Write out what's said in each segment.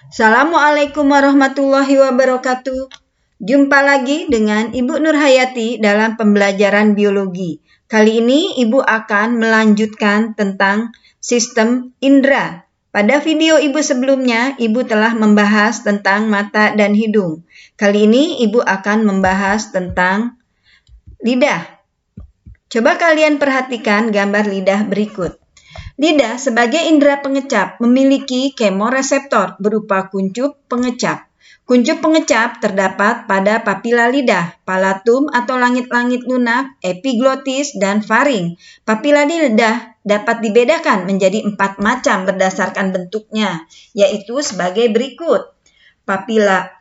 Assalamualaikum warahmatullahi wabarakatuh. Jumpa lagi dengan Ibu Nurhayati dalam pembelajaran biologi. Kali ini Ibu akan melanjutkan tentang sistem indera. Pada video Ibu sebelumnya, Ibu telah membahas tentang mata dan hidung. Kali ini Ibu akan membahas tentang lidah. Coba kalian perhatikan gambar lidah berikut. Lidah sebagai indera pengecap memiliki kemoreseptor berupa kuncup pengecap. Kuncup pengecap terdapat pada papila lidah, palatum atau langit-langit lunak, epiglotis, dan faring. Papila lidah dapat dibedakan menjadi 4 macam berdasarkan bentuknya, yaitu sebagai berikut. Papila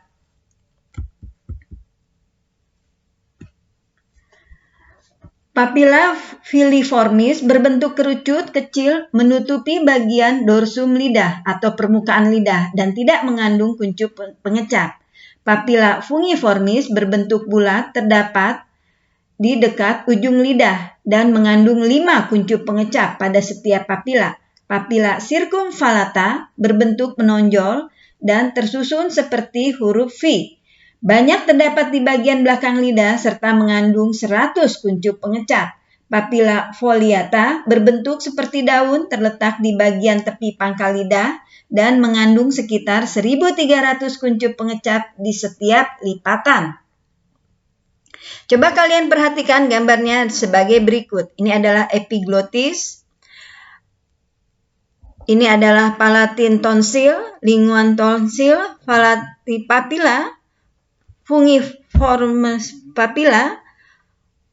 filiformis berbentuk kerucut kecil menutupi bagian dorsum lidah atau permukaan lidah dan tidak mengandung kuncup pengecap. Papila fungiformis berbentuk bulat terdapat di dekat ujung lidah dan mengandung 5 kuncup pengecap pada setiap papila. Papila circumvallata berbentuk menonjol dan tersusun seperti huruf V. Banyak terdapat di bagian belakang lidah serta mengandung 100 kuncup pengecap. Papila foliata berbentuk seperti daun terletak di bagian tepi pangkal lidah dan mengandung sekitar 1.300 kuncup pengecap di setiap lipatan. Coba kalian perhatikan gambarnya sebagai berikut. Ini adalah epiglotis. Ini adalah palatin tonsil, linguan tonsil, papila, fungiformis papila,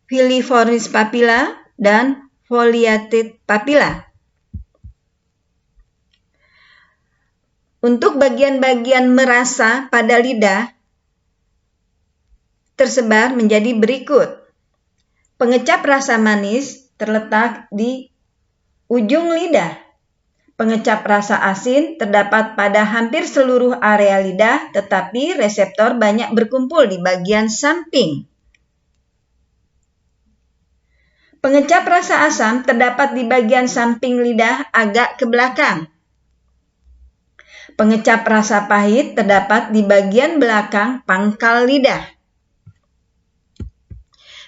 filiformis papila, dan foliated papila. Untuk bagian-bagian merasa pada lidah tersebar menjadi berikut. Pengecap rasa manis terletak di ujung lidah. Pengecap rasa asin terdapat pada hampir seluruh area lidah, tetapi reseptor banyak berkumpul di bagian samping. Pengecap rasa asam terdapat di bagian samping lidah agak ke belakang. Pengecap rasa pahit terdapat di bagian belakang pangkal lidah.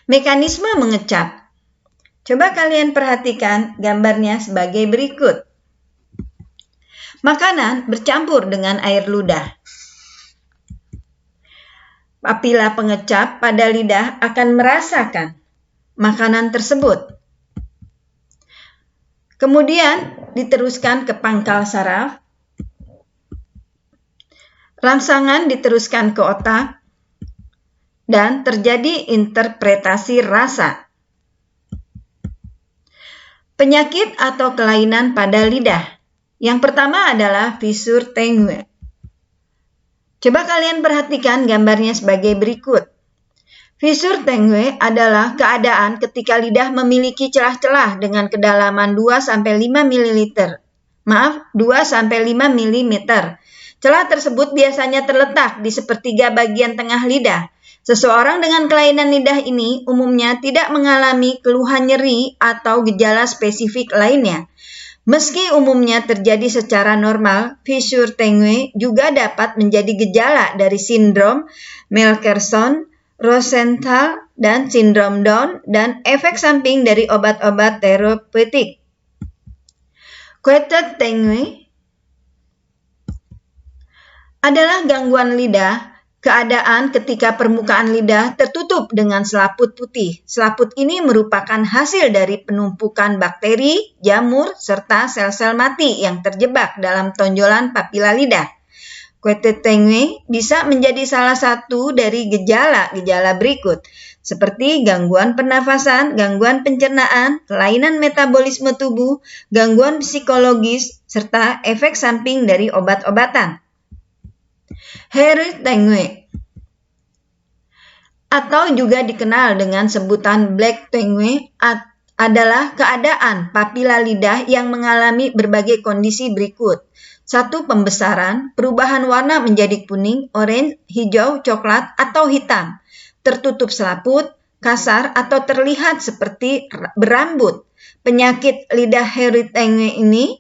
Mekanisme mengecap. Coba kalian perhatikan gambarnya sebagai berikut. Makanan bercampur dengan air ludah. Papila pengecap pada lidah akan merasakan makanan tersebut. Kemudian diteruskan ke pangkal saraf. Rangsangan diteruskan ke otak dan terjadi interpretasi rasa. Penyakit atau kelainan pada lidah. Yang pertama adalah fissure tengue. Coba kalian perhatikan gambarnya sebagai berikut. Fissure tengue adalah keadaan ketika lidah memiliki celah-celah dengan kedalaman 2-5 ml. 2-5 mm. Celah tersebut biasanya terletak di sepertiga bagian tengah lidah. Seseorang dengan kelainan lidah ini umumnya tidak mengalami keluhan nyeri atau gejala spesifik lainnya. Meski umumnya terjadi secara normal, fissure tengue juga dapat menjadi gejala dari sindrom Melkersson, Rosenthal, dan sindrom Down, dan efek samping dari obat-obat terapeutik. Quetted tengue adalah gangguan lidah, keadaan ketika permukaan lidah tertutup dengan selaput putih. Selaput ini merupakan hasil dari penumpukan bakteri, jamur, serta sel-sel mati yang terjebak dalam tonjolan papila lidah. Quetted tengue bisa menjadi salah satu dari gejala-gejala berikut, seperti gangguan pernafasan, gangguan pencernaan, kelainan metabolisme tubuh, gangguan psikologis, serta efek samping dari obat-obatan. Hairy tengue atau juga dikenal dengan sebutan black tengue adalah keadaan papila lidah yang mengalami berbagai kondisi berikut. 1. Pembesaran, perubahan warna menjadi kuning, oranye, hijau, coklat, atau hitam. Tertutup selaput, kasar, atau terlihat seperti berambut. Penyakit lidah hairy tengue ini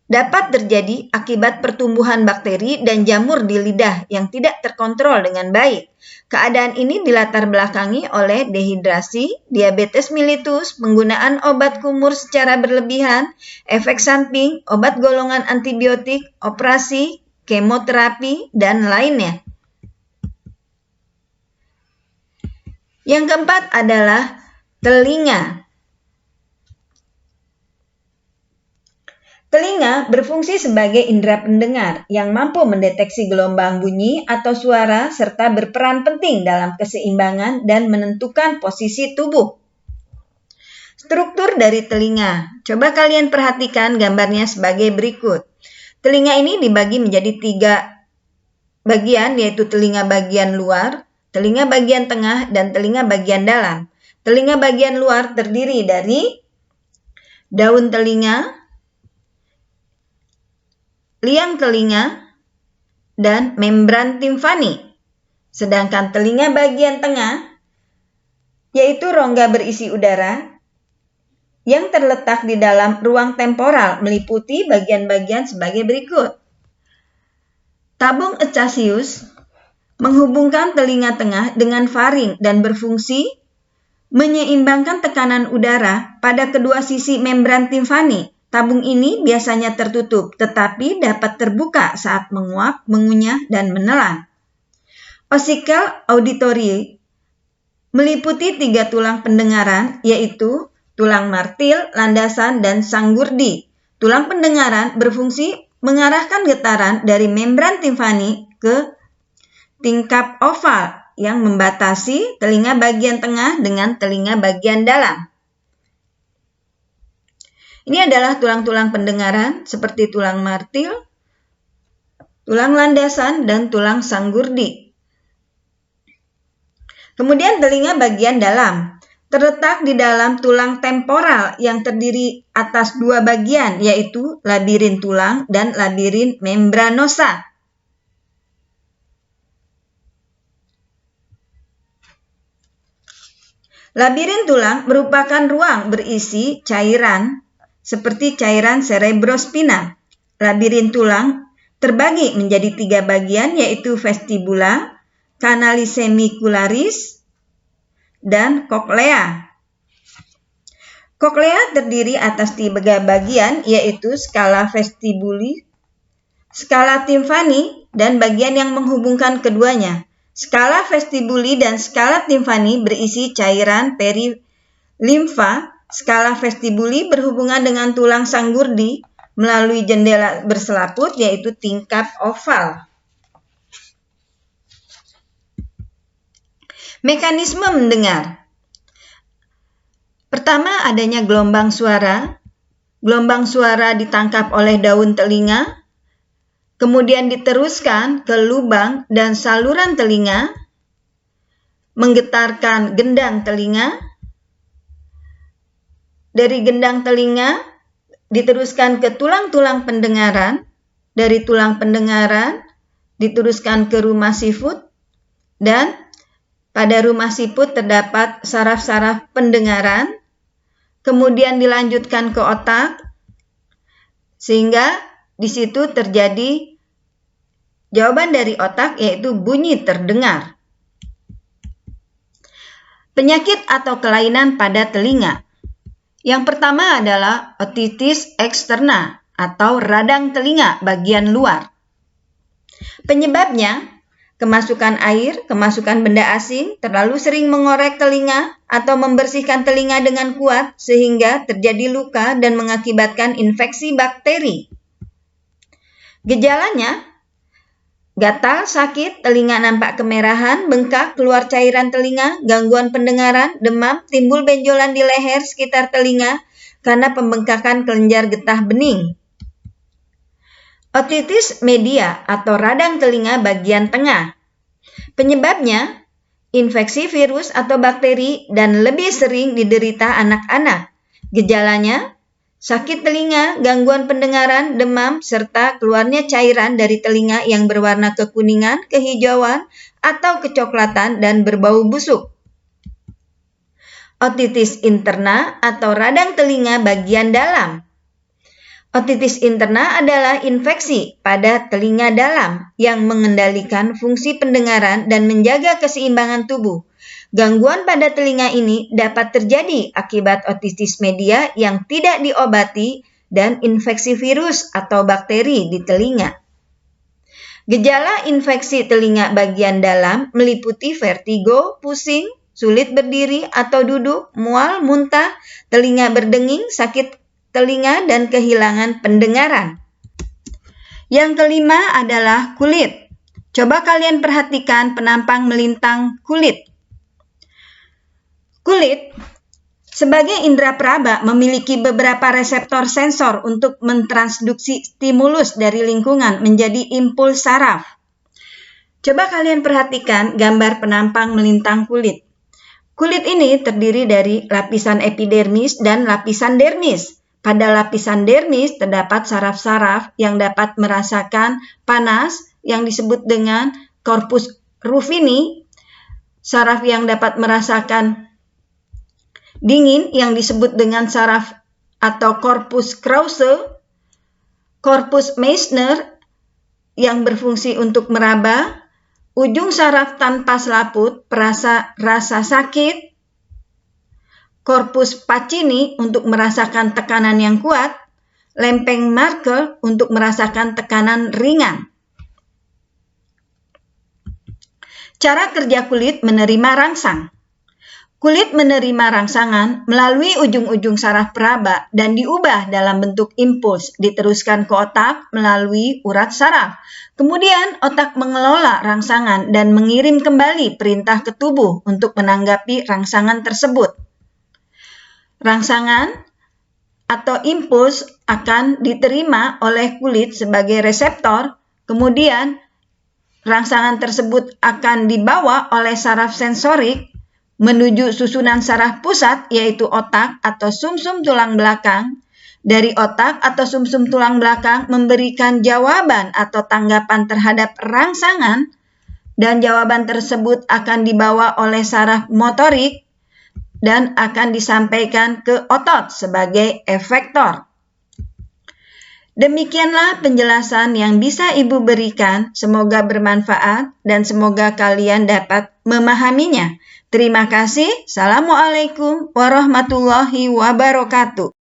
dapat terjadi akibat pertumbuhan bakteri dan jamur di lidah yang tidak terkontrol dengan baik. Keadaan ini dilatar belakangi oleh dehidrasi, diabetes mellitus, penggunaan obat kumur secara berlebihan, efek samping, obat golongan antibiotik, operasi, kemoterapi, dan lainnya. Yang keempat adalah telinga. Telinga berfungsi sebagai indera pendengar yang mampu mendeteksi gelombang bunyi atau suara serta berperan penting dalam keseimbangan dan menentukan posisi tubuh. Struktur dari telinga. Coba kalian perhatikan gambarnya sebagai berikut. Telinga ini dibagi menjadi 3 bagian, yaitu telinga bagian luar, telinga bagian tengah, dan telinga bagian dalam. Telinga bagian luar terdiri dari daun telinga, liang telinga, dan membran timfani. Sedangkan telinga bagian tengah, yaitu rongga berisi udara, yang terletak di dalam ruang temporal meliputi bagian-bagian sebagai berikut. Tabung Acacius menghubungkan telinga tengah dengan faring dan berfungsi menyeimbangkan tekanan udara pada kedua sisi membran timfani. Tabung ini biasanya tertutup, tetapi dapat terbuka saat menguap, mengunyah, dan menelan. Ossicle auditory meliputi 3 tulang pendengaran, yaitu tulang martil, landasan, dan sanggurdi. Tulang pendengaran berfungsi mengarahkan getaran dari membran timfani ke tingkap oval yang membatasi telinga bagian tengah dengan telinga bagian dalam. Ini adalah tulang-tulang pendengaran seperti tulang martil, tulang landasan, dan tulang sanggurdi. Kemudian telinga bagian dalam terletak di dalam tulang temporal yang terdiri atas 2 bagian, yaitu labirin tulang dan labirin membranosa. Labirin tulang merupakan ruang berisi cairan seperti cairan cerebrospinal. Labirin tulang terbagi menjadi 3 bagian, yaitu vestibula, canali semicularis, dan koklea. Koklea terdiri atas 3 bagian, yaitu skala vestibuli, skala timfani, dan bagian yang menghubungkan keduanya. Skala vestibuli dan skala timfani berisi cairan perilimfa. Skala vestibuli berhubungan dengan tulang sanggurdi melalui jendela berselaput, yaitu tingkap oval. Mekanisme mendengar. Pertama, adanya gelombang suara. Gelombang suara ditangkap oleh daun telinga, kemudian diteruskan ke lubang dan saluran telinga, menggetarkan gendang telinga. Dari gendang telinga diteruskan ke tulang-tulang pendengaran, dari tulang pendengaran diteruskan ke rumah sifut, dan pada rumah sifut terdapat saraf-saraf pendengaran, kemudian dilanjutkan ke otak, sehingga di situ terjadi jawaban dari otak, yaitu bunyi terdengar. Penyakit atau kelainan pada telinga. Yang pertama adalah otitis externa atau radang telinga bagian luar. Penyebabnya, kemasukan air, kemasukan benda asing, terlalu sering mengorek telinga, atau membersihkan telinga dengan kuat sehingga terjadi luka dan mengakibatkan infeksi bakteri. Gejalanya, gatal, sakit, telinga nampak kemerahan, bengkak, keluar cairan telinga, gangguan pendengaran, demam, timbul benjolan di leher sekitar telinga karena pembengkakan kelenjar getah bening. Otitis media atau radang telinga bagian tengah. Penyebabnya, infeksi virus atau bakteri dan lebih sering diderita anak-anak. Gejalanya, sakit telinga, gangguan pendengaran, demam, serta keluarnya cairan dari telinga yang berwarna kekuningan, kehijauan, atau kecoklatan dan berbau busuk. Otitis interna atau radang telinga bagian dalam. Otitis interna adalah infeksi pada telinga dalam yang mengendalikan fungsi pendengaran dan menjaga keseimbangan tubuh. Gangguan pada telinga ini dapat terjadi akibat otitis media yang tidak diobati dan infeksi virus atau bakteri di telinga. Gejala infeksi telinga bagian dalam meliputi vertigo, pusing, sulit berdiri atau duduk, mual, muntah, telinga berdenging, sakit telinga, dan kehilangan pendengaran. Yang kelima adalah kulit. Coba kalian perhatikan penampang melintang kulit. Kulit sebagai indera peraba memiliki beberapa reseptor sensor untuk mentransduksi stimulus dari lingkungan menjadi impuls saraf. Coba kalian perhatikan gambar penampang melintang kulit. Kulit ini terdiri dari lapisan epidermis dan lapisan dermis. Pada lapisan dermis terdapat saraf-saraf yang dapat merasakan panas yang disebut dengan corpus ruffini, saraf yang dapat merasakan dingin yang disebut dengan saraf atau corpus Krause, corpus Meissner yang berfungsi untuk meraba, ujung saraf tanpa selaput perasa rasa sakit, corpus Pacini untuk merasakan tekanan yang kuat, lempeng Merkel untuk merasakan tekanan ringan. Cara kerja kulit menerima rangsang. Kulit menerima rangsangan melalui ujung-ujung saraf peraba dan diubah dalam bentuk impuls, diteruskan ke otak melalui urat saraf. Kemudian otak mengelola rangsangan dan mengirim kembali perintah ke tubuh untuk menanggapi rangsangan tersebut. Rangsangan atau impuls akan diterima oleh kulit sebagai reseptor, kemudian rangsangan tersebut akan dibawa oleh saraf sensorik menuju susunan saraf pusat, yaitu otak atau sumsum tulang belakang. Dari otak atau sumsum tulang belakang memberikan jawaban atau tanggapan terhadap rangsangan, dan jawaban tersebut akan dibawa oleh saraf motorik dan akan disampaikan ke otot sebagai efektor. Demikianlah penjelasan yang bisa Ibu berikan. Semoga bermanfaat dan semoga kalian dapat memahaminya. Terima kasih. Assalamualaikum warahmatullahi wabarakatuh.